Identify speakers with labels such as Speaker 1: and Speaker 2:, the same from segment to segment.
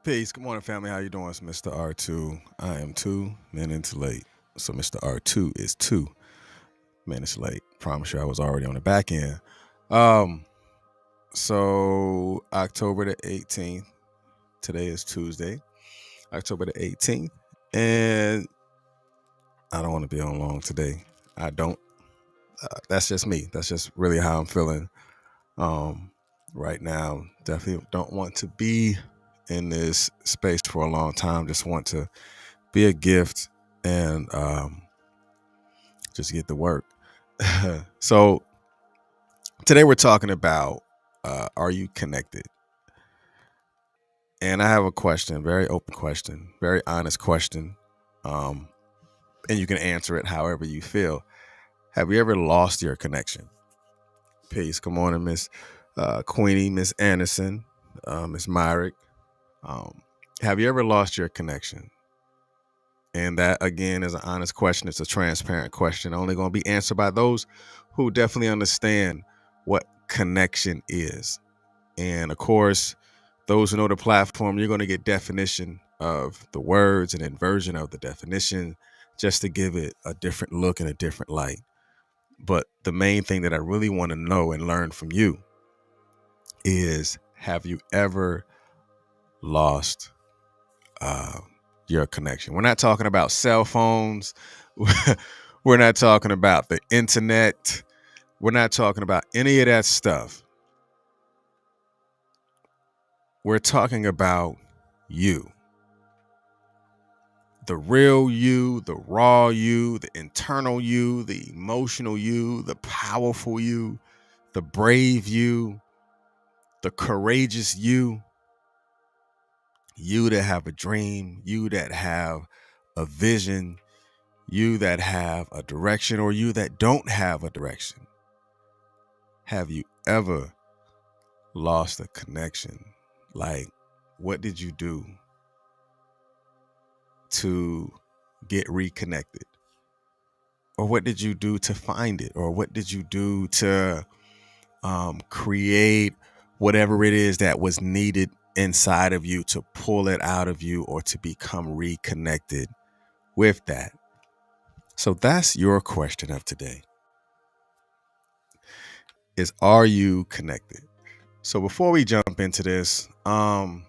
Speaker 1: Peace. Good morning, family. How you doing? It's Mr. R2. I am 2 minutes late. So Mr. R2 is 2 minutes late. Promise you I was already on the back end. Um, so October the 18th. Today is Tuesday, October the 18th. And I don't want to be on long today. I don't. That's just me. That's just really how I'm feeling um, right now. Definitely don't want to be in this space for a long time. Just want to be a gift and just get to work. So today we're talking about are you connected? And I have a question, very open question, very honest question, um, and you can answer it however you feel. Have you ever lost your connection? Peace. Good morning, Miss Queenie, Miss Anderson, Miss Myrick. Um, have you ever lost your connection? And that, again, is an honest question. It's a transparent question, only going to be answered by those who definitely understand what connection is. And of course, those who know the platform, you're going to get definition of the words and inversion of the definition just to give it a different look and a different light. But the main thing that I really want to know and learn from you is, have you ever lost uh, your connection? We're not talking about cell phones. We're not talking about the internet. We're not talking about any of that stuff. We're talking about you. The real you, the raw you, the internal you, the emotional you, the powerful you, the brave you, the courageous you that have a dream, you that have a vision, you that have a direction, or you that don't have a direction. Have you ever lost a connection? Like, what did you do to get reconnected? Or what did you do to find it? Or what did you do to create whatever it is that was needed inside of you to pull it out of you or to become reconnected with that? So that's your question of today, is are you connected? So before we jump into this, go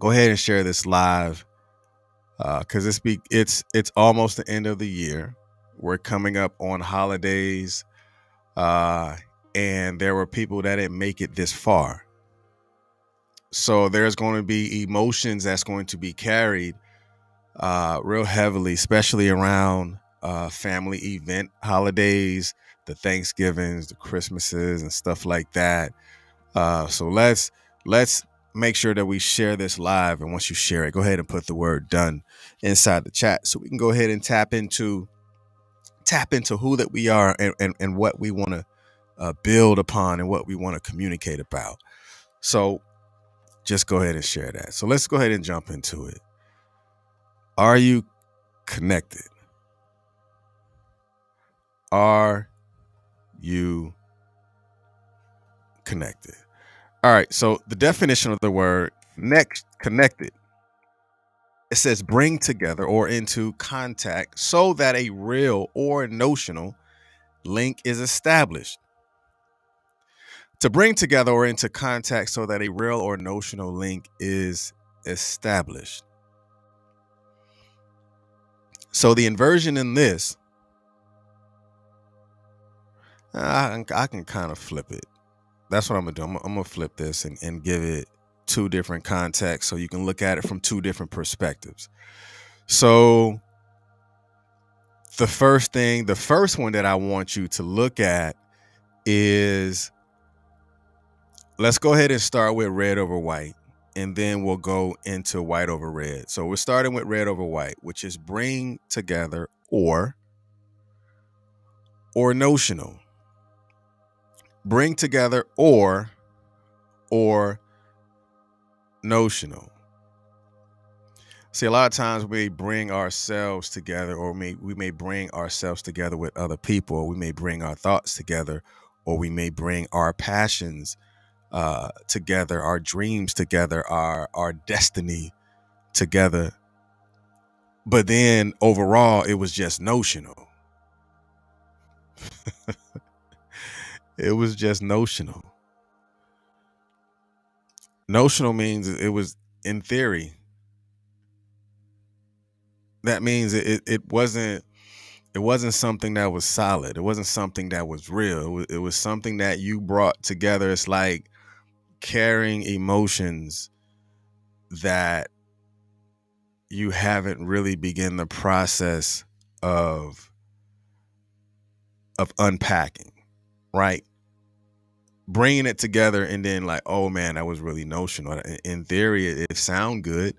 Speaker 1: ahead and share this live because it's almost the end of the year. We're coming up on holidays, and there were people that didn't make it this far. So there's going to be emotions that's going to be carried real heavily, especially around family event holidays, the Thanksgivings, the Christmases, and stuff like that. So let's make sure that we share this live. And once you share it, go ahead and put the word "done" inside the chat so we can go ahead and tap into who that we are and what we want to build upon and what we want to communicate about. So just go ahead and share that. So let's go ahead and jump into it. Are you connected? Are you connected? All right. So the definition of the word connected, it says bring together or into contact so that a real or notional link is established. To bring together or into contact so that a real or notional link is established. So the inversion in this, I can kind of flip it. That's what I'm going to do. I'm going to flip this and give it two different contexts so you can look at it from two different perspectives. So the first one that I want you to look at is, let's go ahead and start with red over white, and then we'll go into white over red. So we're starting with red over white, which is bring together or notional. Bring together or notional. See, a lot of times we bring ourselves together, or we may bring ourselves together with other people, or we may bring our thoughts together, or we may bring our passions together, our dreams together, our destiny together. But then overall, it was just notional. It was just notional. Notional means it was in theory. That means it wasn't something that was solid. It wasn't something that was real. It was something that you brought together. It's like carrying emotions that you haven't really begun the process of unpacking, right? Bringing it together and then like, oh man, that was really notional. In theory, it sound good.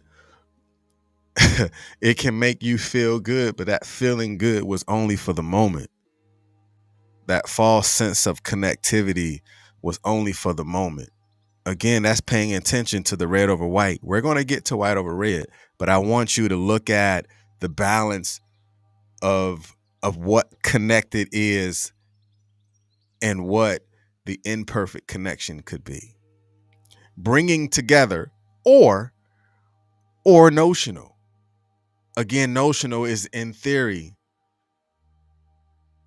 Speaker 1: It can make you feel good, but that feeling good was only for the moment. That false sense of connectivity was only for the moment. Again, that's paying attention to the red over white. We're going to get to white over red, but I want you to look at the balance of what connected is and what the imperfect connection could be. Bringing together or notional. Again, notional is in theory.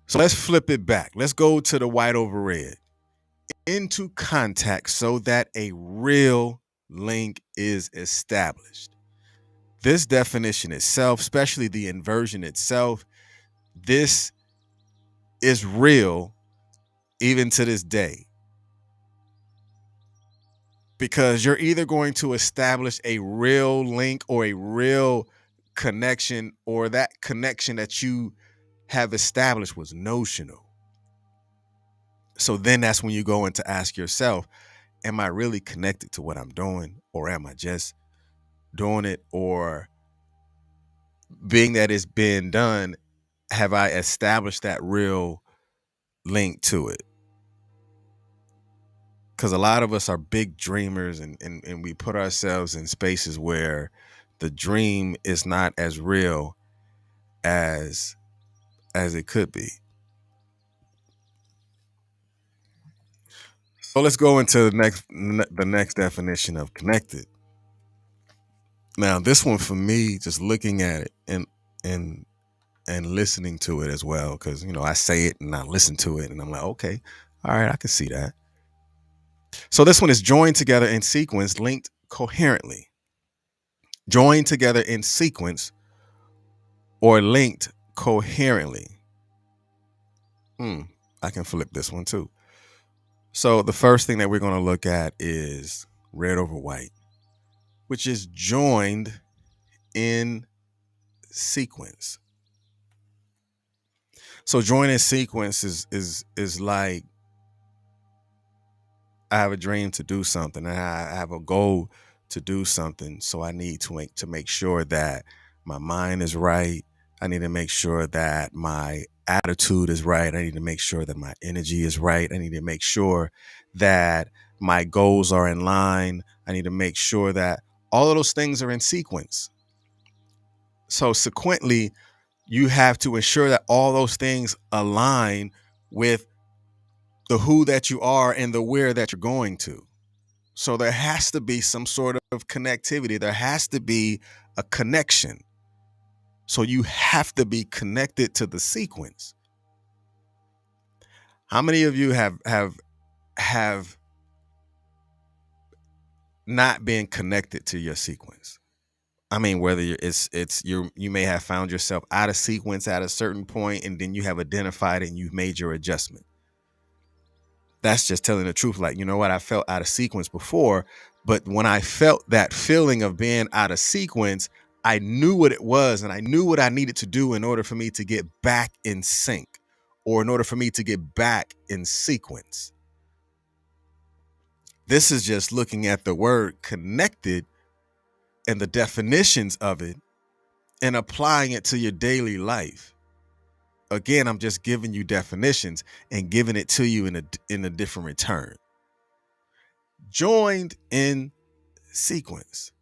Speaker 1: So let's flip it back. Let's go to the white over red. Into contact so that a real link is established. This definition itself, especially the inversion itself, this is real even to this day. Because you're either going to establish a real link or a real connection, or that connection that you have established was notional. So then that's when you go in to ask yourself, am I really connected to what I'm doing, or am I just doing it? Or being that it's been done, have I established that real link to it? Because a lot of us are big dreamers, and we put ourselves in spaces where the dream is not as real as it could be. So let's go into the next definition of connected. Now, this one for me, just looking at it and listening to it as well, because I say it and I listen to it, and I'm like, okay, all right, I can see that. So this one is joined together in sequence, linked coherently. Joined together in sequence or linked coherently. I can flip this one too. So the first thing that we're going to look at is red over white, which is joined in sequence. So joined in sequence is like, I have a dream to do something, and I have a goal to do something. So I need to make sure that my mind is right. I need to make sure that my attitude is right. I need to make sure that my energy is right. I need to make sure that my goals are in line. I need to make sure that all of those things are in sequence. So sequentially, you have to ensure that all those things align with the who that you are and the where that you're going to. So there has to be some sort of connectivity. There has to be a connection. So you have to be connected to the sequence. How many of you have not been connected to your sequence? I mean, whether you may have found yourself out of sequence at a certain point, and then you have identified it and you've made your adjustment. That's just telling the truth. Like, you know what? I felt out of sequence before, but when I felt that feeling of being out of sequence, I knew what it was, and I knew what I needed to do in order for me to get back in sync, or in order for me to get back in sequence. This is just looking at the word connected and the definitions of it and applying it to your daily life. Again, I'm just giving you definitions and giving it to you in a different return. Joined in sequence.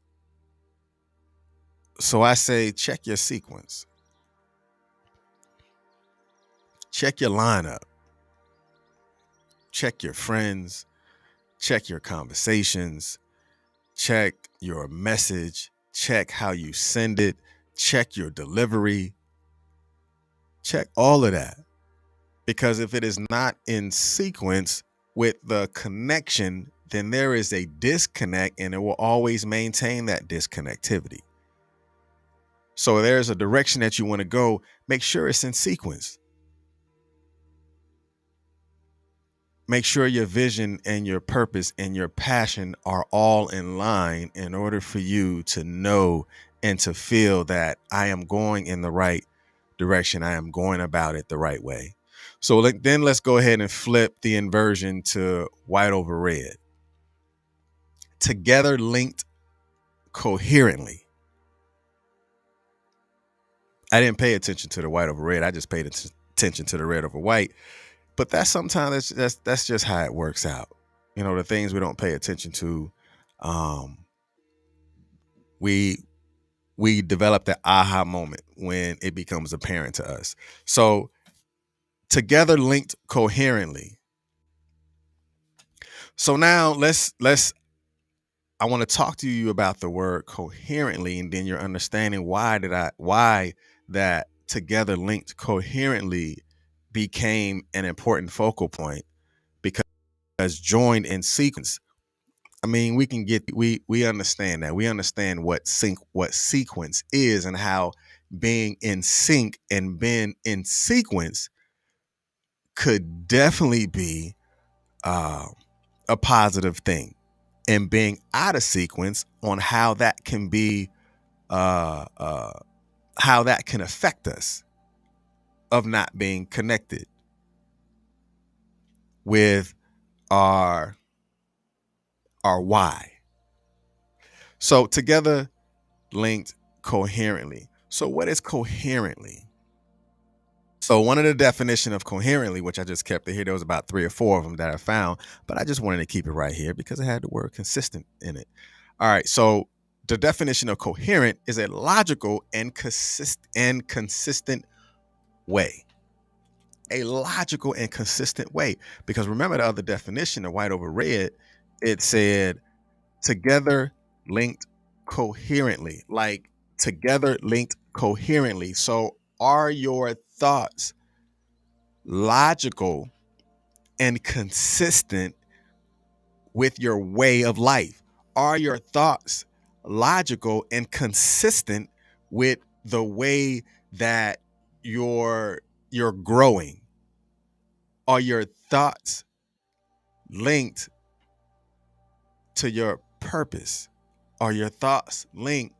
Speaker 1: So I say, check your sequence. Check your lineup. Check your friends. check your conversations, check your message, check how you send it, check your delivery, check all of that. Because if it is not in sequence with the connection, then there is a disconnect and it will always maintain that disconnectivity. So there's a direction that you want to go, make sure it's in sequence. Make sure your vision and your purpose and your passion are all in line in order for you to know and to feel that I am going in the right direction. I am going about it the right way. So then let's go ahead and flip the inversion to white over red. Together linked coherently. I didn't pay attention to the white over red. I just paid attention to the red over white. But that's sometimes that's just how it works out. You know, the things we don't pay attention to, we develop that aha moment when it becomes apparent to us. So together linked coherently. So now I want to talk to you about the word coherently, and then you're understanding why that together linked coherently became an important focal point, because joined in sequence. I mean, we understand that. We understand what sequence is and how being in sync and being in sequence could definitely be a positive thing, and being out of sequence on how that can be how that can affect us of not being connected with our why. So together linked coherently. So what is coherently? So one of the definition of coherently, which I just kept it here, there was about 3 or 4 of them that I found, but I just wanted to keep it right here because it had the word consistent in it. All right, so the definition of coherent is a logical and consistent way. A logical and consistent way. Because remember the other definition of white over red, it said together linked coherently, like together linked coherently. So are your thoughts logical and consistent with your way of life? Are your thoughts logical and consistent with the way that you're growing? Are your thoughts linked to your purpose? Are your thoughts linked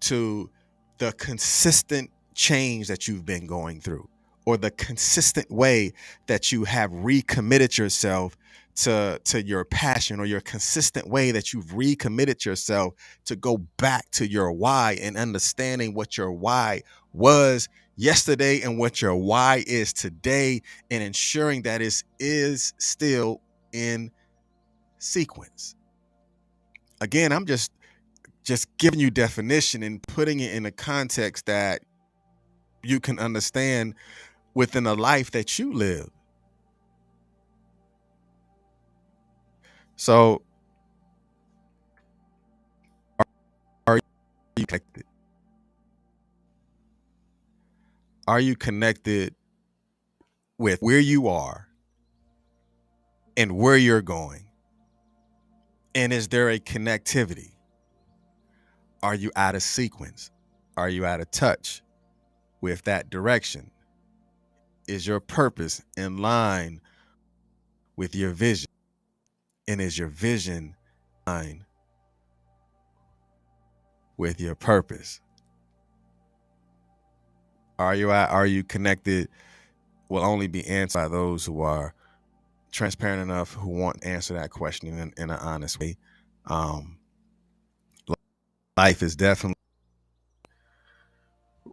Speaker 1: to the consistent change that you've been going through, or the consistent way that you have recommitted yourself to your passion, or your consistent way that you've recommitted yourself to go back to your why, and understanding what your why was yesterday and what your why is today, and ensuring that it is still in sequence. Again, I'm just giving you definition and putting it in a context that you can understand within a life that you live. So are you connected? Are you connected with where you are and where you're going? And is there a connectivity? Are you out of sequence? Are you out of touch with that direction? Is your purpose in line with your vision? And is your vision in line with your purpose? Are you connected? Will only be answered by those who are transparent enough, who want to answer that question in an honest way. Life is definitely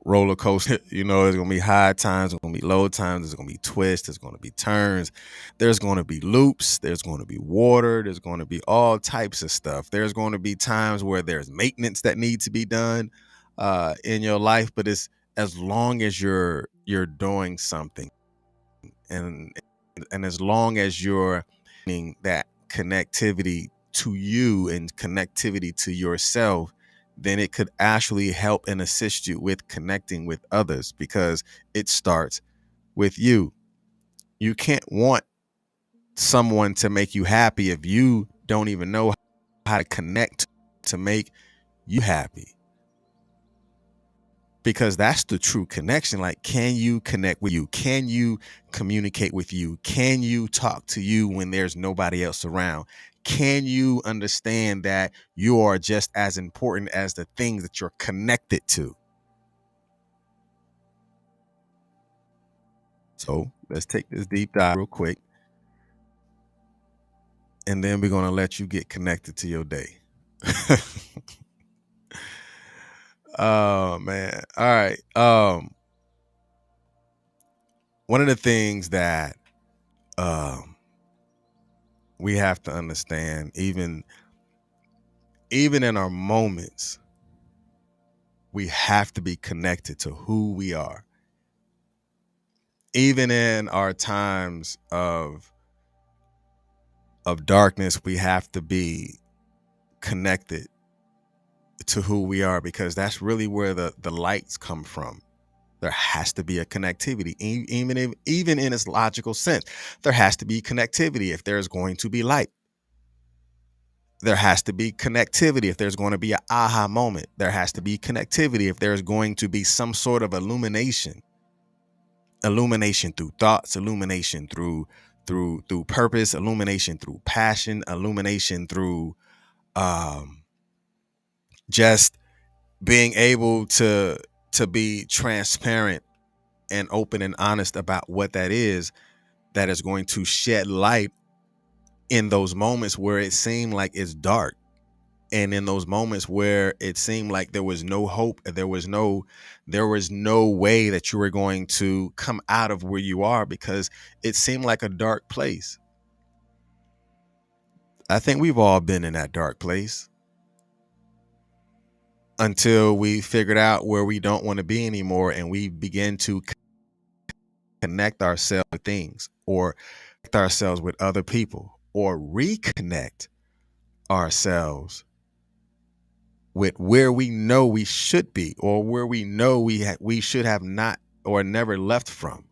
Speaker 1: roller coaster. You know, there's gonna be high times, there's gonna be low times, there's gonna be twists, there's gonna be turns, there's gonna be loops, there's gonna be water, there's gonna be all types of stuff. There's gonna be times where there's maintenance that needs to be done in your life, but it's as long as you're doing something, and as long as you're in that connectivity to you and connectivity to yourself, then it could actually help and assist you with connecting with others, because it starts with you. You can't want someone to make you happy if you don't even know how to connect to make you happy. Because that's the true connection. Like, can you connect with you? Can you communicate with you? Can you talk to you when there's nobody else around? Can you understand that you are just as important as the things that you're connected to? So let's take this deep dive real quick, and then we're going to let you get connected to your day. Oh man. All right. One of the things that um we have to understand, even in our moments, we have to be connected to who we are. Even in our times of darkness, we have to be connected to who we are, because that's really where the lights come from. There has to be a connectivity, even in its logical sense. There has to be connectivity if there's going to be light. There has to be connectivity if there's going to be an aha moment. There has to be connectivity if there's going to be some sort of illumination through thoughts, illumination through purpose, illumination through passion, illumination through just being able to be transparent and open and honest about what that is going to shed light in those moments where it seemed like it's dark, and in those moments where it seemed like there was no hope, there was no way that you were going to come out of where you are, because it seemed like a dark place. I think we've all been in that dark place until we figured out where we don't want to be anymore, and we begin to connect ourselves with things, or connect ourselves with other people, or reconnect ourselves with where we know we should be, or where we know we should have not or never left from.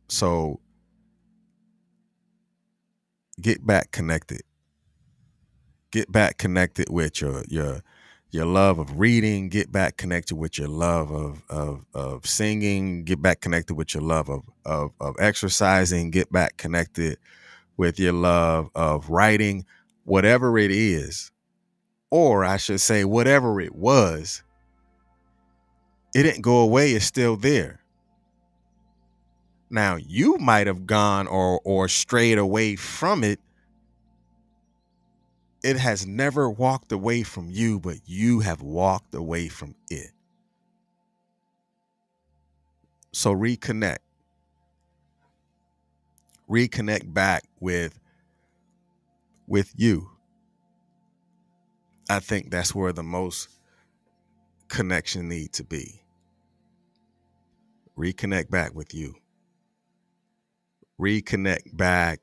Speaker 1: So get back connected. Get back connected with your love of reading. Get back connected with your love of singing. Get back connected with your love of exercising. Get back connected with your love of writing. Whatever it is, or I should say, whatever it was, it didn't go away. It's still there. Now, you might have gone or strayed away from it. It has never walked away from you, but you have walked away from it. So reconnect. Reconnect back with you. I think that's where the most connection need to be. Reconnect back with you. Reconnect back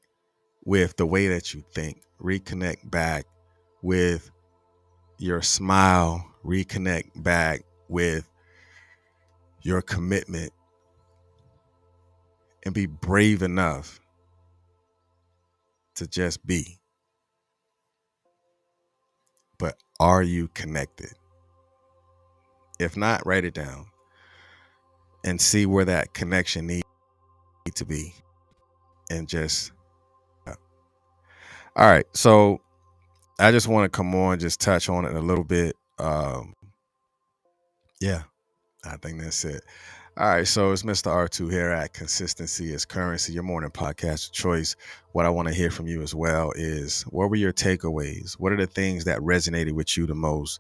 Speaker 1: with the way that you think. Reconnect back with your smile. Reconnect back with your commitment, and be brave enough to just be. But are you connected? If not, write it down and see where that connection needs to be, and just all right. So I just want to come on, just touch on it a little bit. Yeah, I think that's it. All right, so it's Mr. R2 here at Consistency is Currency, your morning podcast of choice. What I want to hear from you as well is, what were your takeaways? What are the things that resonated with you the most?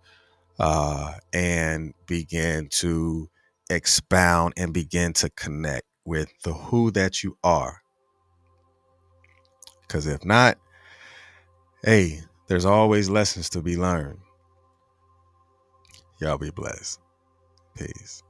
Speaker 1: And begin to expound and begin to connect with the who that you are. Because if not, hey, there's always lessons to be learned. Y'all be blessed. Peace.